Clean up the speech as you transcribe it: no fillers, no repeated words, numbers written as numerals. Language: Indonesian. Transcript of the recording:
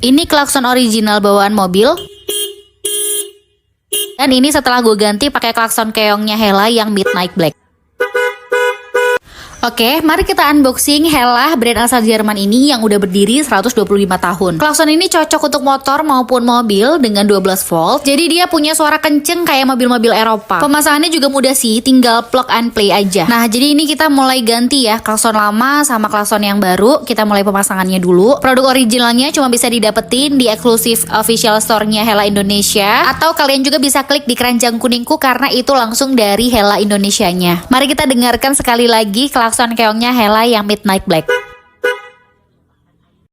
Ini klakson original bawaan mobil. Dan ini setelah gue ganti pakai klakson keongnya Hella yang Midnight Black. Oke, mari kita unboxing Hella, brand asal Jerman ini yang udah berdiri 125 tahun. Klakson ini cocok untuk motor maupun mobil dengan 12 volt. Jadi dia punya suara kenceng kayak mobil-mobil Eropa. Pemasangannya juga mudah sih, tinggal plug and play aja. Nah, jadi ini kita mulai ganti ya, klakson lama sama klakson yang baru. Kita mulai pemasangannya dulu. Produk originalnya cuma bisa didapetin di eksklusif official store-nya Hella Indonesia. Atau kalian juga bisa klik di keranjang kuningku karena itu langsung dari Hella Indonesianya. Mari kita dengarkan sekali lagi klakson keongnya Hella yang Midnight Black.